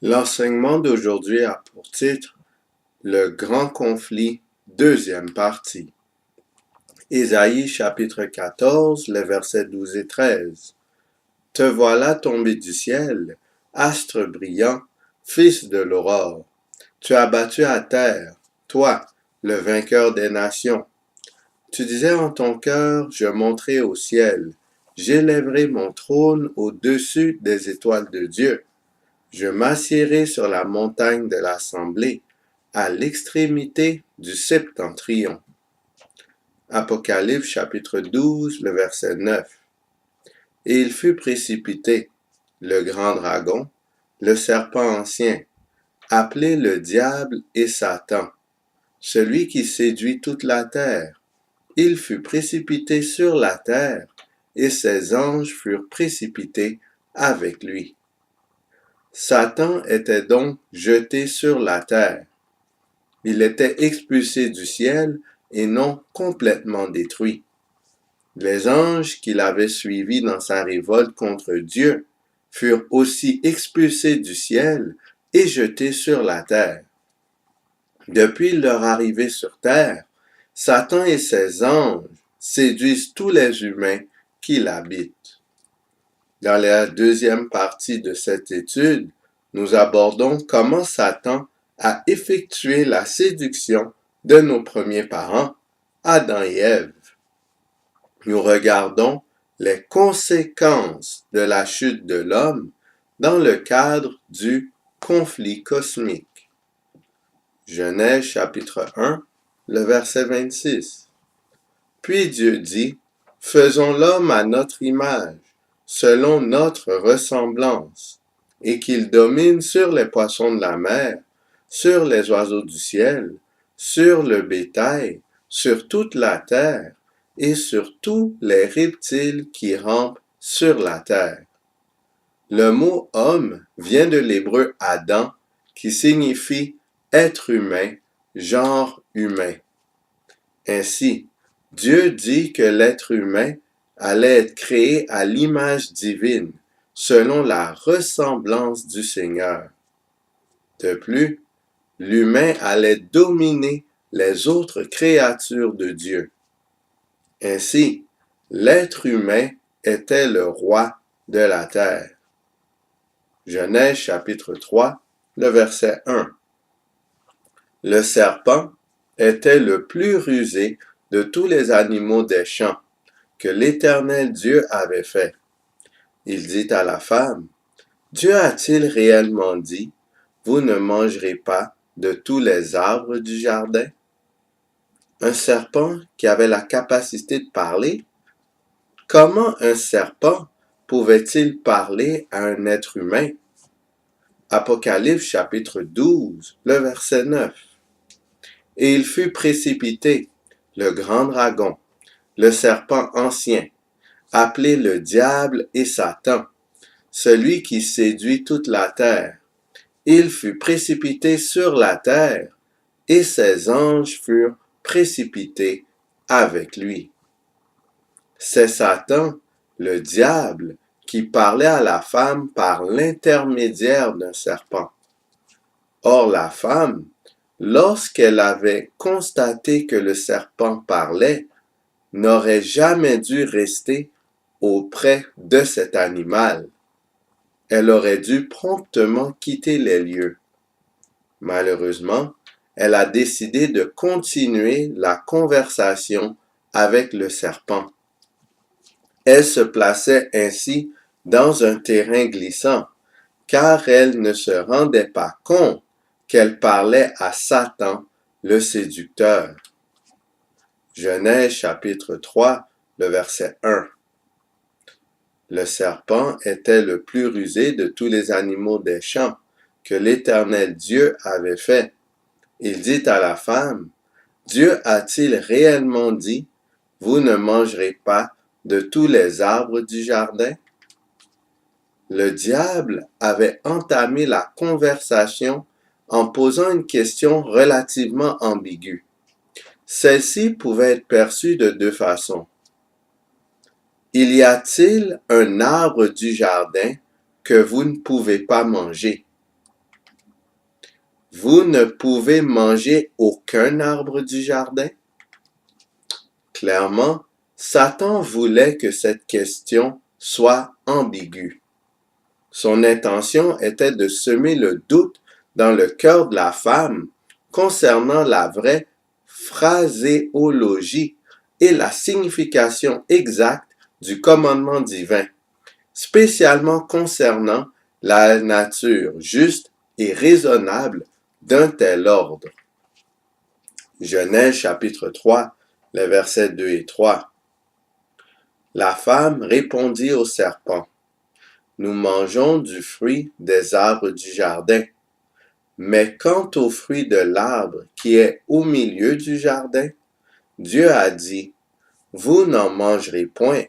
L'enseignement d'aujourd'hui a pour titre Le grand conflit, deuxième partie. Ésaïe chapitre 14, les versets 12 et 13. Te voilà tombé du ciel, astre brillant, fils de l'aurore. Tu as battu à terre, toi, le vainqueur des nations. Tu disais en ton cœur, je monterai au ciel, j'élèverai mon trône au-dessus des étoiles de Dieu. Je m'assiérai sur la montagne de l'assemblée, à l'extrémité du septentrion. Apocalypse chapitre 12, le verset 9. Et il fut précipité, le grand dragon, le serpent ancien, appelé le diable et Satan, celui qui séduit toute la terre. Il fut précipité sur la terre, et ses anges furent précipités avec lui. Satan était donc jeté sur la terre. Il était expulsé du ciel et non complètement détruit. Les anges qui l'avaient suivi dans sa révolte contre Dieu furent aussi expulsés du ciel et jetés sur la terre. Depuis leur arrivée sur terre, Satan et ses anges séduisent tous les humains qui l'habitent. Dans la deuxième partie de cette étude, nous abordons comment Satan a effectué la séduction de nos premiers parents, Adam et Ève. Nous regardons les conséquences de la chute de l'homme dans le cadre du conflit cosmique. Genèse chapitre 1, le verset 26. Puis Dieu dit, « Faisons l'homme à notre image, selon notre ressemblance, et qu'il domine sur les poissons de la mer, sur les oiseaux du ciel, sur le bétail, sur toute la terre, et sur tous les reptiles qui rampent sur la terre. » Le mot « homme » vient de l'hébreu « Adam » qui signifie « être humain », « genre humain ». Ainsi, Dieu dit que l'être humain allait être créé à l'image divine, selon la ressemblance du Seigneur. De plus, l'humain allait dominer les autres créatures de Dieu. Ainsi, l'être humain était le roi de la terre. Genèse chapitre 3, le verset 1. Le serpent était le plus rusé de tous les animaux des champs que l'Éternel Dieu avait fait. Il dit à la femme, « Dieu a-t-il réellement dit, vous ne mangerez pas de tous les arbres du jardin? » Un serpent qui avait la capacité de parler? Comment un serpent pouvait-il parler à un être humain? Apocalypse chapitre 12, le verset 9. Et il fut précipité, le grand dragon, le serpent ancien, appelé le diable et Satan, celui qui séduit toute la terre. Il fut précipité sur la terre, et ses anges furent précipités avec lui. C'est Satan, le diable, qui parlait à la femme par l'intermédiaire d'un serpent. Or la femme, lorsqu'elle avait constaté que le serpent parlait, n'aurait jamais dû rester auprès de cet animal. Elle aurait dû promptement quitter les lieux. Malheureusement, elle a décidé de continuer la conversation avec le serpent. Elle se plaçait ainsi dans un terrain glissant, car elle ne se rendait pas compte qu'elle parlait à Satan, le séducteur. Genèse chapitre 3, le verset 1. Le serpent était le plus rusé de tous les animaux des champs que l'Éternel Dieu avait fait. Il dit à la femme, « Dieu a-t-il réellement dit, vous ne mangerez pas de tous les arbres du jardin? » Le diable avait entamé la conversation en posant une question relativement ambiguë. Celle-ci pouvait être perçue de deux façons. Y a-t-il un arbre du jardin que vous ne pouvez pas manger? vous ne pouvez manger aucun arbre du jardin? Clairement, Satan voulait que cette question soit ambiguë. Son intention était de semer le doute dans le cœur de la femme concernant la vraie phraséologie et la signification exacte du commandement divin, spécialement concernant la nature juste et raisonnable d'un tel ordre. Genèse chapitre 3, les versets 2 et 3. La femme répondit au serpent: Nous mangeons du fruit des arbres du jardin. Mais quant au fruit de l'arbre qui est au milieu du jardin, Dieu a dit: Vous n'en mangerez point,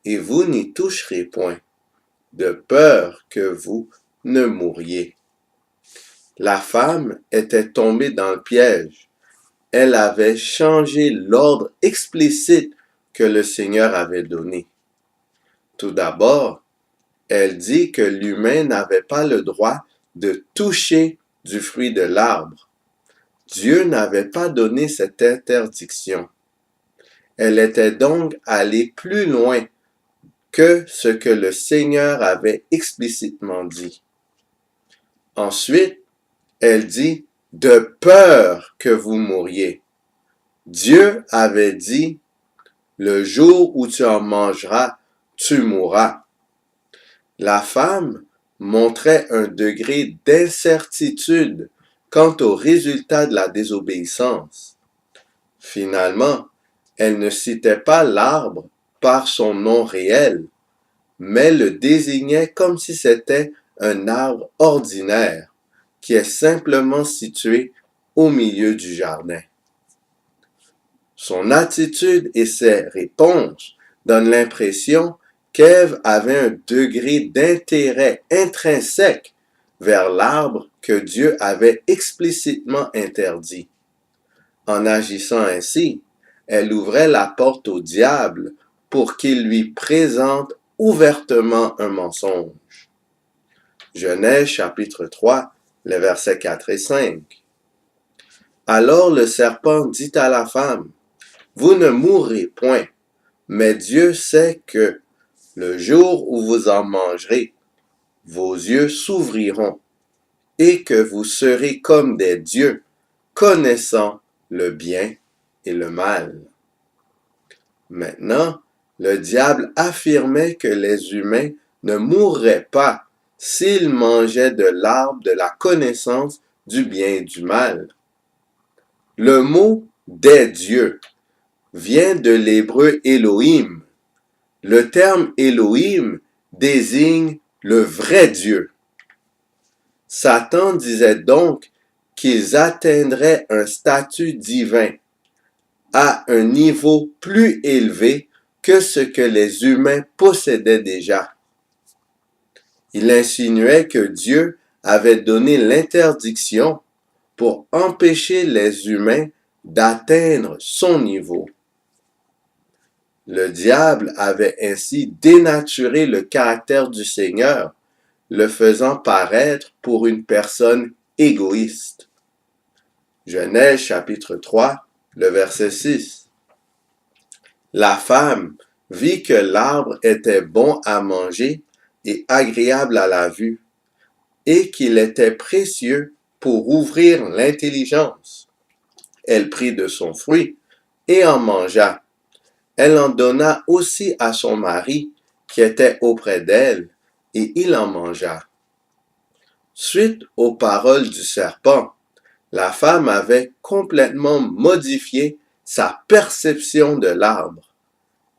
et vous n'y toucherez point, de peur que vous ne mouriez. La femme était tombée dans le piège. Elle avait changé l'ordre explicite que le Seigneur avait donné. Tout d'abord, elle dit que l'humain n'avait pas le droit de toucher du fruit de l'arbre. Dieu n'avait pas donné cette interdiction. Elle était donc allée plus loin que ce que le Seigneur avait explicitement dit. Ensuite, elle dit « de peur que vous mouriez ». Dieu avait dit « le jour où tu en mangeras, tu mourras ». La femme montrait un degré d'incertitude quant au résultat de la désobéissance. Finalement, elle ne citait pas l'arbre par son nom réel, mais le désignait comme si c'était un arbre ordinaire qui est simplement situé au milieu du jardin. Son attitude et ses réponses donnent l'impression qu'Ève avait un degré d'intérêt intrinsèque vers l'arbre que Dieu avait explicitement interdit. En agissant ainsi, elle ouvrait la porte au diable pour qu'il lui présente ouvertement un mensonge. Genèse chapitre 3, les versets 4 et 5. Alors le serpent dit à la femme: Vous ne mourrez point, mais Dieu sait que le jour où vous en mangerez, vos yeux s'ouvriront et que vous serez comme des dieux, connaissant le bien et le mal. Maintenant, le diable affirmait que les humains ne mourraient pas s'ils mangeaient de l'arbre de la connaissance du bien et du mal. Le mot « des dieux » vient de l'hébreu Elohim. Le terme Elohim désigne le vrai Dieu. Satan disait donc qu'ils atteindraient un statut divin à un niveau plus élevé que ce que les humains possédaient déjà. Il insinuait que Dieu avait donné l'interdiction pour empêcher les humains d'atteindre son niveau. Le diable avait ainsi dénaturé le caractère du Seigneur, le faisant paraître pour une personne égoïste. Genèse chapitre 3, le verset 6. La femme vit que l'arbre était bon à manger et agréable à la vue, et qu'il était précieux pour ouvrir l'intelligence. Elle prit de son fruit et en mangea. Elle en donna aussi à son mari qui était auprès d'elle, et il en mangea. Suite aux paroles du serpent, la femme avait complètement modifié sa perception de l'arbre.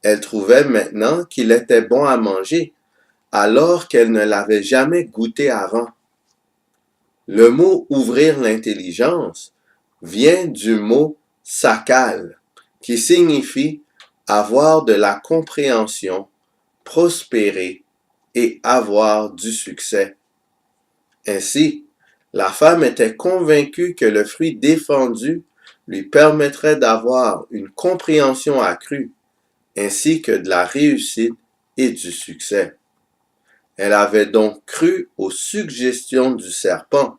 Elle trouvait maintenant qu'il était bon à manger, alors qu'elle ne l'avait jamais goûté avant. Le mot « ouvrir l'intelligence » vient du mot « sakal » qui signifie avoir de la compréhension, prospérer et avoir du succès. Ainsi, la femme était convaincue que le fruit défendu lui permettrait d'avoir une compréhension accrue, ainsi que de la réussite et du succès. Elle avait donc cru aux suggestions du serpent,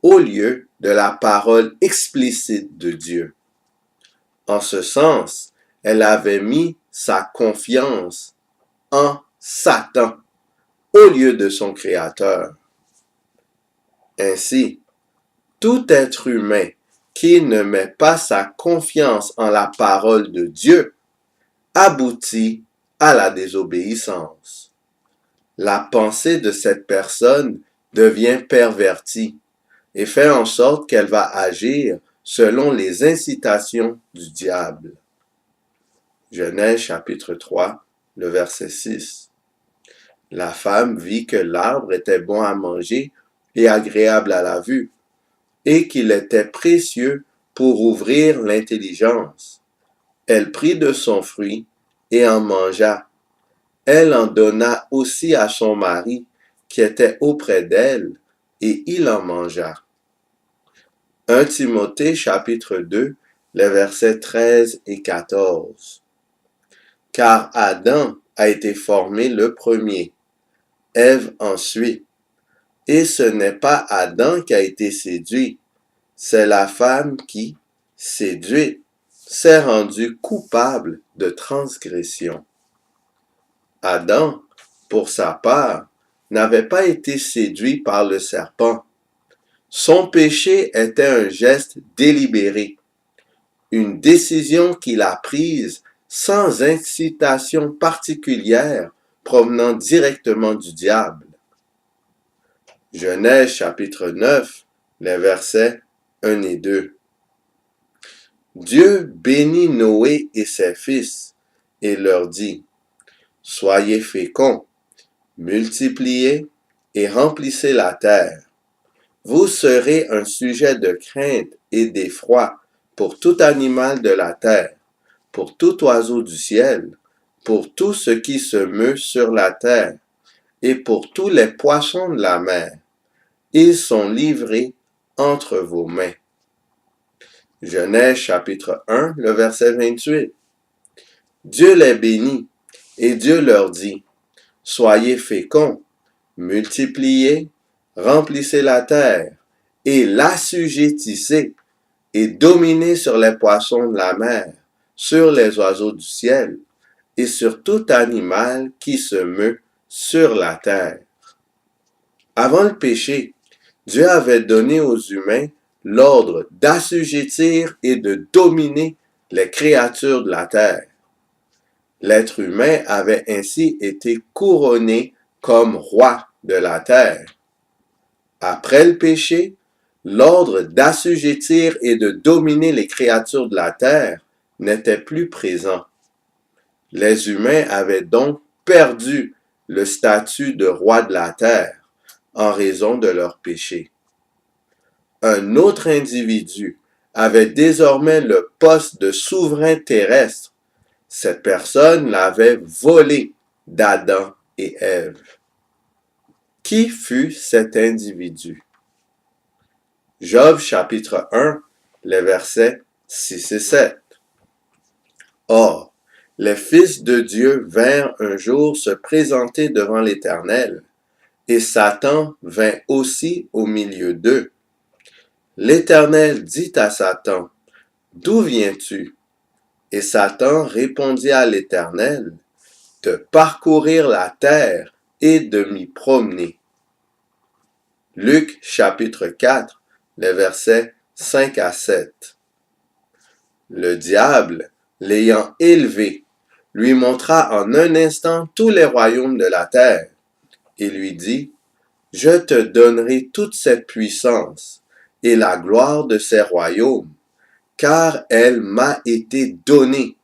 au lieu de la parole explicite de Dieu. En ce sens, elle avait mis sa confiance en Satan au lieu de son Créateur. Ainsi, tout être humain qui ne met pas sa confiance en la parole de Dieu aboutit à la désobéissance. La pensée de cette personne devient pervertie et fait en sorte qu'elle va agir selon les incitations du diable. Genèse chapitre 3, le verset 6. La femme vit que l'arbre était bon à manger et agréable à la vue, et qu'il était précieux pour ouvrir l'intelligence. Elle prit de son fruit et en mangea. Elle en donna aussi à son mari, qui était auprès d'elle, et il en mangea. 1 Timothée chapitre 2, les versets 13 et 14. Car Adam a été formé le premier, Ève ensuite. Et ce n'est pas Adam qui a été séduit, c'est la femme qui, séduite, s'est rendue coupable de transgression. Adam, pour sa part, n'avait pas été séduit par le serpent. Son péché était un geste délibéré, une décision qu'il a prise sans incitation particulière provenant directement du diable. Genèse chapitre 9, les versets 1 et 2. Dieu bénit Noé et ses fils et leur dit, « Soyez féconds, multipliez et remplissez la terre. Vous serez un sujet de crainte et d'effroi pour tout animal de la terre, pour tout oiseau du ciel, pour tout ce qui se meut sur la terre, et pour tous les poissons de la mer. Ils sont livrés entre vos mains. » Genèse chapitre 1, le verset 28. Dieu les bénit, et Dieu leur dit, « Soyez féconds, multipliez, remplissez la terre, et l'assujettissez, et dominez sur les poissons de la mer, sur les oiseaux du ciel, et sur tout animal qui se meut sur la terre. » Avant le péché, Dieu avait donné aux humains l'ordre d'assujettir et de dominer les créatures de la terre. L'être humain avait ainsi été couronné comme roi de la terre. Après le péché, l'ordre d'assujettir et de dominer les créatures de la terre n'était plus présent. Les humains avaient donc perdu le statut de roi de la terre en raison de leur péché. Un autre individu avait désormais le poste de souverain terrestre. Cette personne l'avait volé d'Adam et Ève. Qui fut cet individu? Job chapitre 1, les versets 6 et 7. Or, les fils de Dieu vinrent un jour se présenter devant l'Éternel, et Satan vint aussi au milieu d'eux. L'Éternel dit à Satan, « D'où viens-tu? » Et Satan répondit à l'Éternel, « De parcourir la terre et de m'y promener. » Luc chapitre 4, les versets 5 à 7. Le diable, l'ayant élevé, lui montra en un instant tous les royaumes de la terre, et lui dit, « Je te donnerai toute cette puissance et la gloire de ces royaumes, car elle m'a été donnée,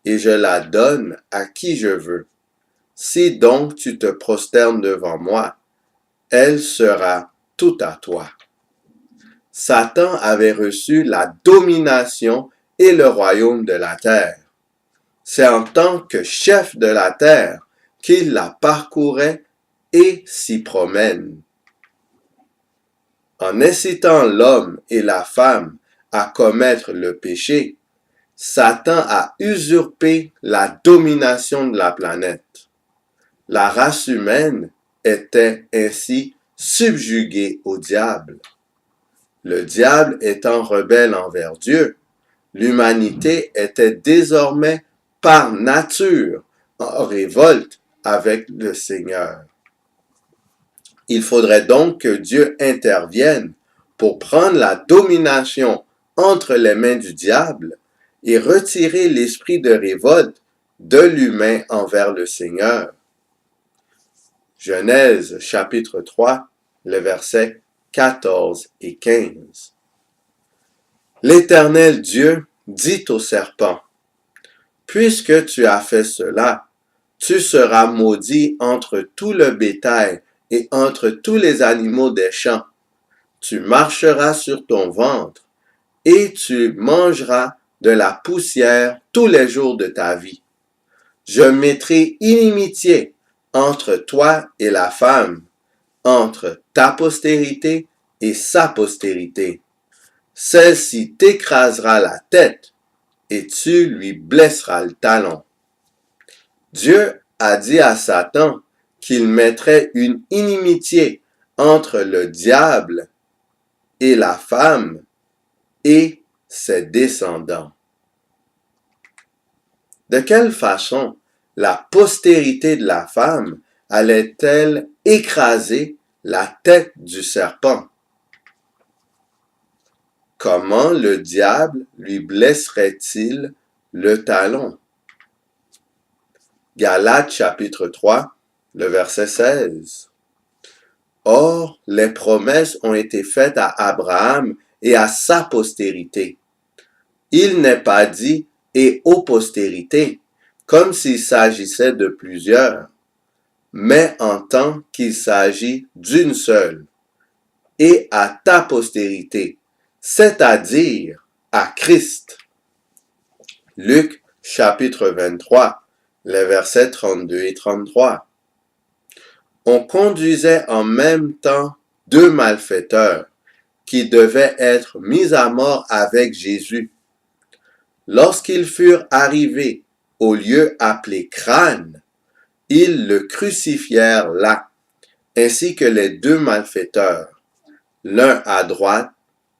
et je la donne à qui je veux. Si donc tu te prosternes devant moi, elle sera tout à toi. » Satan avait reçu la domination et le royaume de la terre. C'est en tant que chef de la terre qu'il la parcourait et s'y promène. En incitant l'homme et la femme à commettre le péché, Satan a usurpé la domination de la planète. La race humaine était ainsi subjuguée au diable. Le diable étant rebelle envers Dieu, l'humanité était désormais par nature en révolte avec le Seigneur. Il faudrait donc que Dieu intervienne pour prendre la domination entre les mains du diable et retirer l'esprit de révolte de l'humain envers le Seigneur. Genèse chapitre 3, les versets 14 et 15. L'Éternel Dieu dit au serpent, « Puisque tu as fait cela, tu seras maudit entre tout le bétail et entre tous les animaux des champs. Tu marcheras sur ton ventre et tu mangeras de la poussière tous les jours de ta vie. Je mettrai inimitié entre toi et la femme, entre ta postérité et sa postérité. Celle-ci t'écrasera la tête et tu lui blesseras le talon. » Dieu a dit à Satan qu'il mettrait une inimitié entre le diable et la femme et ses descendants. De quelle façon la postérité de la femme allait-elle écraser la tête du serpent? Comment le diable lui blesserait-il le talon? Galates chapitre 3, le verset 16. Or, les promesses ont été faites à Abraham et à sa postérité. Il n'est pas dit « et aux postérités », comme s'il s'agissait de plusieurs, mais en tant qu'il s'agit d'une seule, et à ta postérité, c'est-à-dire à Christ. Luc chapitre 23, les versets 32 et 33. On conduisait en même temps deux malfaiteurs qui devaient être mis à mort avec Jésus. Lorsqu'ils furent arrivés au lieu appelé Crâne, ils le crucifièrent là, ainsi que les deux malfaiteurs, l'un à droite,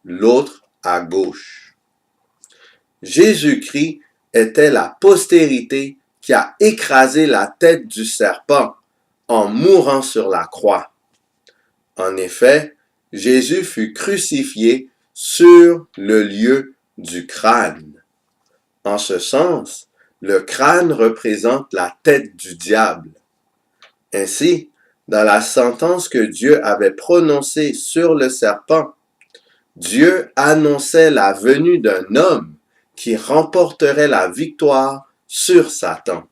l'autre à gauche. Jésus-Christ était la postérité qui a écrasé la tête du serpent en mourant sur la croix. En effet, Jésus fut crucifié sur le lieu du crâne. En ce sens, le crâne représente la tête du diable. Ainsi, dans la sentence que Dieu avait prononcée sur le serpent, Dieu annonçait la venue d'un homme qui remporterait la victoire sur Satan.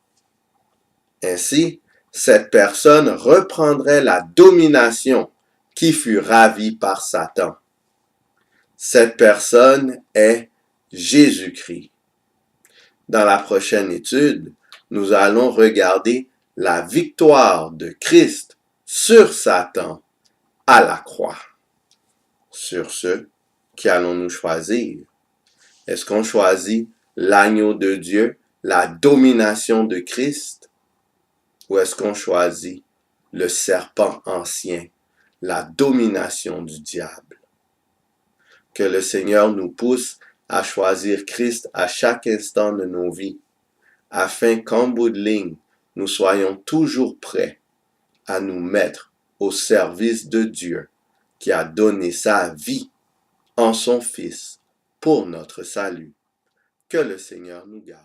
Ainsi, cette personne reprendrait la domination qui fut ravie par Satan. Cette personne est Jésus-Christ. Dans la prochaine étude, nous allons regarder la victoire de Christ sur Satan à la croix. Sur ce, qui allons-nous choisir? Est-ce qu'on choisit l'agneau de Dieu, la domination de Christ? Ou est-ce qu'on choisit le serpent ancien, la domination du diable? Que le Seigneur nous pousse à choisir Christ à chaque instant de nos vies, afin qu'en bout de ligne, nous soyons toujours prêts à nous mettre au service de Dieu qui a donné sa vie en son Fils pour notre salut. Que le Seigneur nous garde.